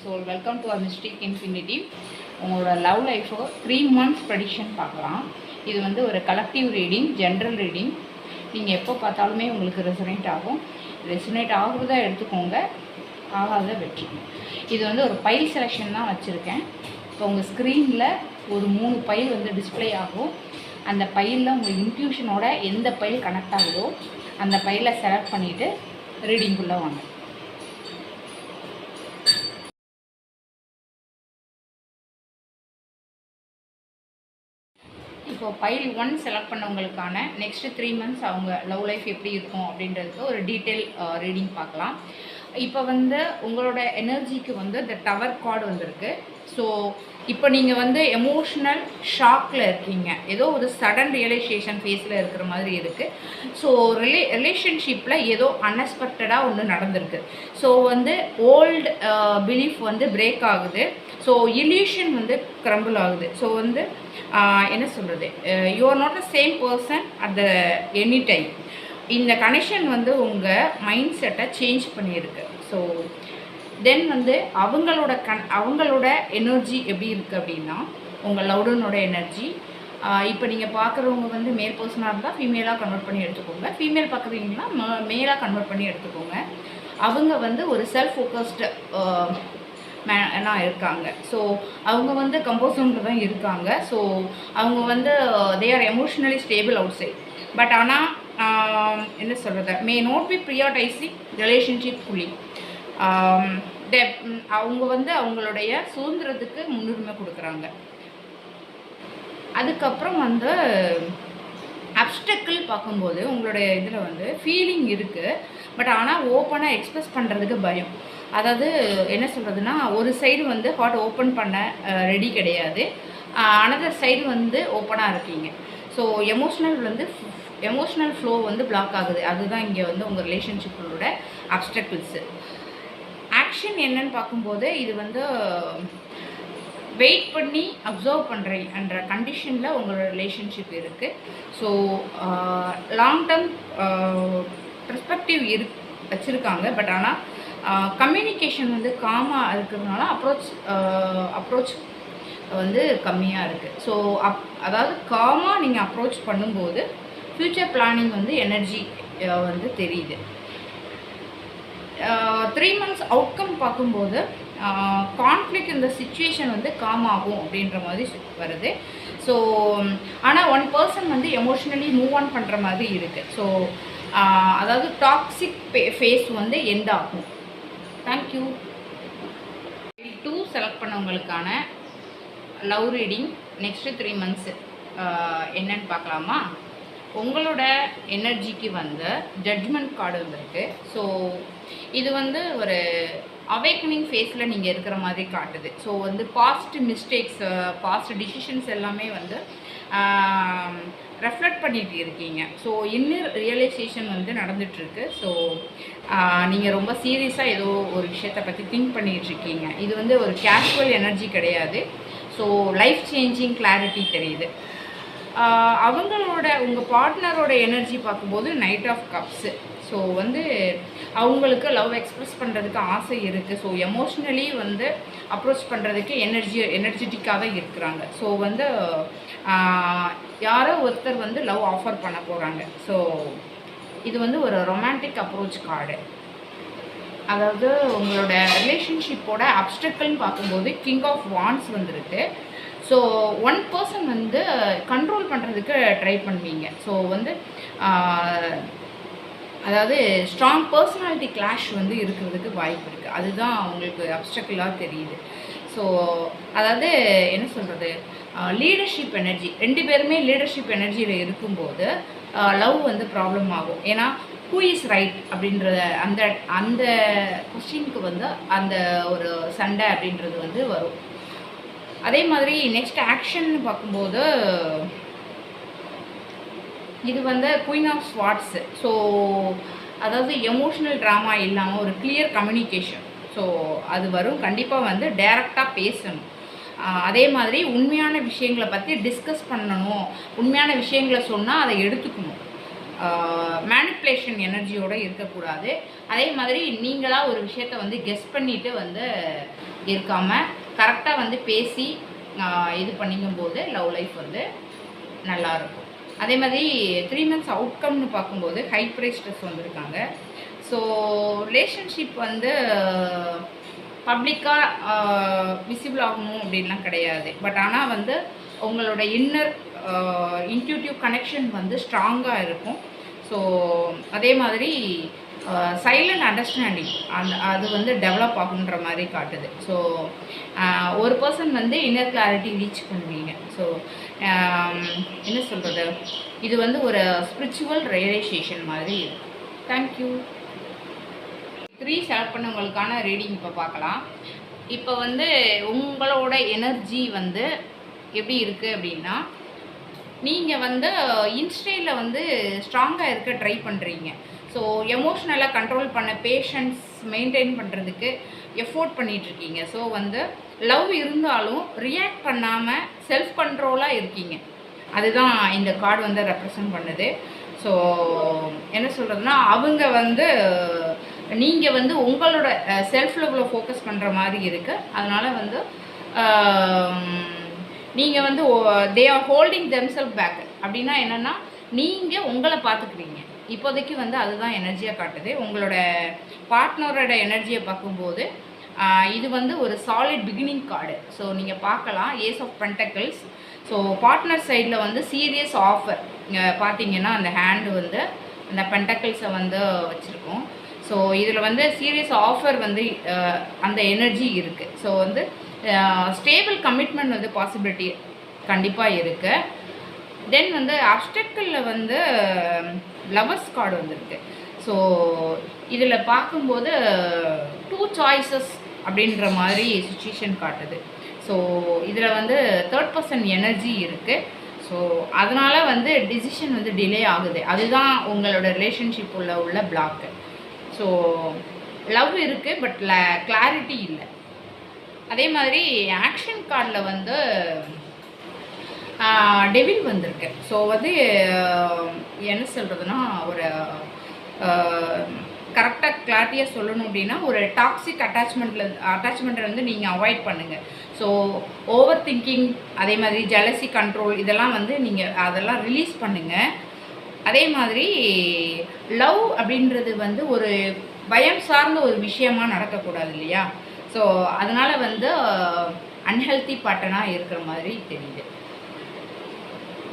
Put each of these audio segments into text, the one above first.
So welcome to mystic infinity. உங்களோட love லைஃபோ 3 months prediction பார்க்கலாம். இது வந்து ஒரு கலெக்டிவ் ரீடிங், ஜென்ரல் ரீடிங். நீங்கள் எப்போ பார்த்தாலுமே உங்களுக்கு ரெசனேட் ஆகும். ரெசனேட் ஆகுறதா எடுத்துக்கோங்க, ஆகாத வெற்றி. இது வந்து ஒரு பைல் செலெக்ஷன் தான் வச்சுருக்கேன். இப்போ உங்கள் ஸ்க்ரீனில் ஒரு 3 பைல் வந்து டிஸ்பிளே ஆகும். அந்த பைலில் உங்கள் இன்ட்யூஷனோட எந்த பைல் கனெக்ட் ஆகுதோ அந்த பைலை செலக்ட் பண்ணிவிட்டு ரீடிங்குள்ளே வாங்க. இப்போ பைல் 1 செலக்ட் பண்ணவங்களுக்கான நெக்ஸ்ட்டு 3 months அவங்க லவ் லைஃப் எப்படி இருக்கும் அப்படின்றதுக்கு ஒரு டீட்டெயில் ரீடிங் பார்க்கலாம். இப்போ வந்து உங்களோட எனர்ஜிக்கு வந்து இந்த டவர் கார்டு வந்திருக்கு. ஸோ இப்போ நீங்கள் வந்து எமோஷ்னல் ஷாக்கில் இருக்கீங்க, ஏதோ ஒரு சடன் ரியலைசேஷன் ஃபேஸில் இருக்கிற மாதிரி இருக்குது. ஸோ ரிலேஷன்ஷிப்பில் ஏதோ அன்எக்ஸ்பெக்டடாக ஒன்று நடந்திருக்கு. ஸோ வந்து ஓல்டு பிலீஃப் வந்து பிரேக் ஆகுது. ஸோ இல்யூஷன் வந்து க்ரம்பிள் ஆகுது. ஸோ வந்து என்ன சொல்கிறது, you are not the same person at the any time. இந்த கனெக்ஷன் வந்து உங்கள் மைண்ட் செட்டை சேஞ்ச் பண்ணியிருக்கு. ஸோ தென் வந்து அவங்களோட எனர்ஜி எப்படி இருக்குது அப்படின்னா, உங்கள் லவ்டனோட எனர்ஜி. இப்போ நீங்கள் பார்க்குறவங்க வந்து மேல் பர்சனாக இருந்தால் ஃபீமேலாக கன்வெர்ட் பண்ணி எடுத்துக்கோங்க, ஃபீமேல் பார்க்குறீங்கன்னா மேலாக கன்வெர்ட் பண்ணி எடுத்துக்கோங்க. அவங்க வந்து ஒரு செல்ஃப் ஃபோக்கஸ்டு மேனாக இருக்காங்க. ஸோ அவங்க வந்து கம்போசனில் தான் இருக்காங்க. ஸோ அவங்க வந்து they are emotionally stable outside. But ஆனால் என்ன சொல்கிறது, may not be prioritizing relationship fully. அவங்க வந்து அவங்களுடைய சுதந்திரத்துக்கு முன்னுரிமை கொடுக்குறாங்க. அதுக்கப்புறம் வந்து அப்டக்கிள் பார்க்கும்போது உங்களுடைய இதில் வந்து ஃபீலிங் இருக்குது. பட் ஆனால் ஓப்பனாக எக்ஸ்ப்ரெஸ் பண்ணுறதுக்கு பயம். அதாவது என்ன சொல்கிறதுனா, ஒரு சைடு வந்து ஹார்ட் ஓப்பன் பண்ண ரெடி கிடையாது, அனதர் சைடு வந்து ஓப்பனாக இருக்கீங்க. ஸோ எமோஷ்னல் ஃப்ளோ வந்து பிளாக் ஆகுது. அதுதான் இங்கே வந்து உங்கள் ரிலேஷன்ஷிப்போட அப்டக்கிள்ஸு. ஆக்ஷன் என்னன்னு பார்க்கும்போது இது வந்து வெயிட் பண்ணி அப்சர்வ் பண்ணுறன்ற கண்டிஷனில் உங்களோட ரிலேஷன்ஷிப் இருக்குது. ஸோ லாங் டேர்ம் பெர்ஸ்பெக்டிவ் வச்சுருக்காங்க. பட் ஆனால் கம்யூனிகேஷன் வந்து காமாக இருக்கிறதுனால அப்ரோச் வந்து கம்மியாக இருக்குது. ஸோ அதாவது காமாக நீங்கள் அப்ரோச் பண்ணும்போது ஃப்யூச்சர் பிளானிங் வந்து எனர்ஜி வந்து தெரியுது. 3 months அவுட்கம் பார்க்கும்போது கான்ஃப்ளிக்ட் இந்த சிச்சுவேஷன் வந்து காம் ஆகும் அப்படின்ற மாதிரி வருது. ஸோ ஆனால் 1 person வந்து எமோஷ்னலி மூவ் ஆன் பண்ணுற மாதிரி இருக்குது. ஸோ அதாவது டாக்ஸிக் ஃபேஸ் வந்து எண்ட் ஆகும். தேங்க்யூ. 2 செலக்ட் பண்ணவங்களுக்கான லவ் ரீடிங் நெக்ஸ்ட்டு 3 months என்னன்னு பார்க்கலாமா. உங்களோட எனர்ஜிக்கு வந்து ஜட்ஜ்மெண்ட் கார்டு வந்திருக்கு. ஸோ இது வந்து ஒரு அவேக்கனிங் ஃபேஸில் நீங்கள் இருக்கிற மாதிரி காட்டுது. ஸோ வந்து பாஸ்ட் மிஸ்டேக்ஸ், பாஸ்ட் டிசிஷன்ஸ் எல்லாமே வந்து ரெஃப்ளெக்ட் பண்ணிட்டு இருக்கீங்க. ஸோ இன்னர் ரியலைசேஷன் வந்து நடந்துகிட்ருக்கு. ஸோ நீங்கள் ரொம்ப சீரியஸாக ஏதோ ஒரு விஷயத்தை பற்றி திங்க் பண்ணிகிட்ருக்கீங்க. இது வந்து ஒரு கேஷுவல் எனர்ஜி கிடையாது. ஸோ லைஃப் சேஞ்சிங் கிளாரிட்டி தெரியுது. உங்கள் பார்ட்னரோட எனர்ஜி பார்க்கும்போது நைட் ஆஃப் கப்ஸு. ஸோ வந்து அவங்களுக்கு லவ் எக்ஸ்ப்ரெஸ் பண்ணுறதுக்கு ஆசை இருக்குது. ஸோ எமோஷ்னலி வந்து அப்ரோச் பண்ணுறதுக்கு எனர்ஜெட்டிக்காக தான் இருக்கிறாங்க. ஸோ வந்து யாரோ ஒருத்தர் வந்து லவ் ஆஃபர் பண்ண போகிறாங்க. ஸோ இது வந்து ஒரு ரொமான்டிக் அப்ரோச் கார்டு. அதாவது உங்களோட ரிலேஷன்ஷிப்போட அப்டக்கிள்னு பார்க்கும்போது கிங் ஆஃப் வாண்ட்ஸ் வந்துருக்கு. ஸோ 1 person வந்து கண்ட்ரோல் பண்ணுறதுக்கு ட்ரை பண்ணுவீங்க. ஸோ வந்து அதாவது ஸ்ட்ராங் பர்சனாலிட்டி கிளாஷ் வந்து இருக்கிறதுக்கு வாய்ப்பு இருக்குது. அதுதான் உங்களுக்கு அப்டக்கிளாக தெரியுது. ஸோ அதாவது என்ன சொல்கிறது, லீடர்ஷிப் எனர்ஜி, 2 பேருமே லீடர்ஷிப் எனர்ஜியில் இருக்கும்போது லவ் வந்து ப்ராப்ளம் ஆகும். ஏன்னா ஹூ இஸ் ரைட் அப்படின்ற அந்த கொஸ்டினுக்கு வந்து அந்த ஒரு சண்டை அப்படின்றது வந்து வரும். அதே மாதிரி நெக்ஸ்ட் ஆக்ஷன் பார்க்கும்போது இது வந்து குயின் ஆஃப் ஸ்வார்ட்ஸு. ஸோ அதாவது எமோஷ்னல் ட்ராமா இல்லாமல் ஒரு கிளியர் கம்யூனிகேஷன். ஸோ அது வரும். கண்டிப்பாக வந்து டைரெக்டாக பேசணும். அதே மாதிரி உண்மையான விஷயங்களை பற்றி டிஸ்கஸ் பண்ணணும். உண்மையான விஷயங்களை சொன்னால் அதை எடுத்துக்கணும். மேனிப்புலேஷன் எனர்ஜியோடு இருக்கக்கூடாது. அதே மாதிரி நீங்களாக ஒரு விஷயத்தை வந்து கெஸ் பண்ணிவிட்டு வந்து இருக்காமல் கரெக்டாக வந்து பேசி இது பண்ணிக்கும்போது லவ் லைஃப் வந்து நல்லாயிருக்கும். அதே மாதிரி 3 months அவுட்கம்னு பார்க்கும்போது ஹை ப்ரைஸ்டர்ஸ் வந்திருக்காங்க. ஸோ ரிலேஷன்ஷிப் வந்து பப்ளிக்காக விசிபிள் ஆகணும் அப்படின்லாம் கிடையாது. பட் ஆனால் வந்து உங்களோட இன்னர் இன்ட்யூட்டிவ் கனெக்ஷன் வந்து ஸ்ட்ராங்காக இருக்கும். ஸோ அதே மாதிரி சைலண்ட் அண்டர்ஸ்டாண்டிங் அது வந்து டெவலப் ஆகுன்ற மாதிரி காட்டுது. ஸோ ஒரு பர்சன் வந்து இன்னர் கிளாரிட்டி ரீச் பண்ணுவீங்க. ஸோ என்ன சொல்கிறது, இது வந்து ஒரு ஸ்பிரிச்சுவல் ரியலைசேஷன் மாதிரி. தேங்க்யூ. 3 செலக்ட் பண்ணவங்களுக்கான ரீடிங் இப்போ பார்க்கலாம். இப்போ வந்து உங்களோட எனர்ஜி வந்து எப்படி இருக்குது அப்படின்னா, நீங்கள் வந்து இன்ஸ்டேயில் வந்து ஸ்ட்ராங்காக இருக்க ட்ரை பண்ணுறீங்க. ஸோ எமோஷ்னலாக கண்ட்ரோல் பண்ண பேஷன்ஸ் மெயின்டைன் பண்ணுறதுக்கு எஃபோர்ட் பண்ணிகிட்ருக்கீங்க. ஸோ வந்து லவ் இருந்தாலும் ரியாக்ட் பண்ணாமல் செல்ஃப் கண்ட்ரோலாக இருக்கீங்க. அதுதான் இந்த கார்டு வந்து ரெப்ரசன்ட் பண்ணுது. ஸோ என்ன சொல்கிறதுனா, அவங்க வந்து நீங்கள் வந்து உங்களோட செல்ஃப் லெவலில் ஃபோக்கஸ் பண்ணுற மாதிரி இருக்குது. அதனால் வந்து நீங்கள் வந்து they are holding themselves back. அப்படின்னா என்னென்னா, நீங்கள் உங்களை பார்த்துக்குறீங்க. இப்போதைக்கு வந்து அதுதான் எனர்ஜியாக காட்டுது. உங்களோட பார்ட்னரோட எனர்ஜியை பார்க்கும்போது இது வந்து ஒரு சாலிட் பிகினிங் கார்டு. ஸோ நீங்கள் பார்க்கலாம் ace of pentacles. So partner சைடில் வந்து சீரியஸ் ஆஃபர் பார்த்தீங்கன்னா அந்த ஹேண்டு வந்து அந்த பென்டக்கிள்ஸை வந்து வச்சுருக்கோம். ஸோ இதில் வந்து சீரியஸ் ஆஃபர் வந்து அந்த எனர்ஜி இருக்குது. ஸோ வந்து ஸ்டேபிள் கமிட்மெண்ட் வந்து பாசிபிலிட்டி கண்டிப்பாக இருக்குது. தென் வந்து அப்டக்கிளில் வந்து லவர்ஸ் கார்டு வந்துருக்கு. ஸோ இதில் பார்க்கும்போது 2 சாய்ஸஸ் அப்படின்ற மாதிரி சுச்சுவேஷன் காட்டுது. ஸோ இதில் வந்து 3rd person எனர்ஜி இருக்குது. ஸோ அதனால் வந்து டிசிஷன் வந்து டிலே ஆகுது. அதுதான் உங்களோட ரிலேஷன்ஷிப் உள்ள பிளாக்கு. ஸோ லவ் இருக்குது பட் கிளாரிட்டி இல்லை. அதே மாதிரி ஆக்ஷன் கார்டில் வந்து டெவில் வந்திருக்கு. ஸோ வந்து என்ன சொல்கிறதுனா, ஒரு கரெக்டாக கிளாரிட்டியாக சொல்லணும் அப்படின்னா, ஒரு டாக்ஸிக் அட்டாச்மெண்ட்லேருந்து நீங்கள் அவாய்ட் பண்ணுங்கள். ஸோ ஓவர் திங்கிங், அதே மாதிரி ஜெலசி கண்ட்ரோல், இதெல்லாம் வந்து நீங்கள் அதெல்லாம் ரிலீஸ் பண்ணுங்கள். அதே மாதிரி லவ் அப்படின்றது வந்து ஒரு பயம் சார்ந்த ஒரு விஷயமாக நடக்கக்கூடாது இல்லையா? ஸோ அதனால் வந்து அன்ஹெல்த்தி பேட்டர்னாக இருக்கிற மாதிரி தெரியுது.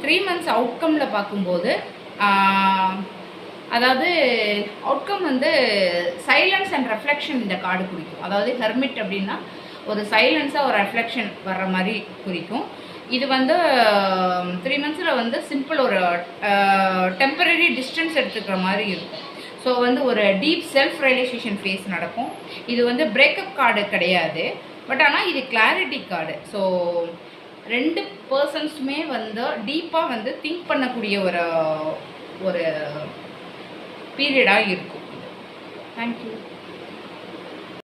3 months அவுட்கமில் பார்க்கும்போது அதாவது அவுட்கம் வந்து சைலன்ஸ் அண்ட் ரெஃப்ளெக்ஷன் இந்த கார்டு குறிக்கும். அதாவது ஹெர்மிட் அப்படின்னா ஒரு சைலன்ஸாக ஒரு ரெஃப்ளெக்ஷன் வர்ற மாதிரி குறிக்கும். இது வந்து 3 monthsல வந்து சிம்பிள் ஒரு டெம்பரரி டிஸ்டன்ஸ் எடுத்துக்கிற மாதிரி இருக்கும். ஸோ வந்து ஒரு டீப் செல்ஃப் ரியலைசேஷன் ஃபேஸ் நடக்கும். இது வந்து பிரேக்கப் கார்டு கிடையாது, பட் ஆனால் இது கிளாரிட்டி கார்டு. ஸோ 2 பர்சன்ஸுமே வந்து டீப்பாக வந்து திங்க் பண்ணக்கூடிய ஒரு பீரியடாக இருக்கும். தேங்க்யூ.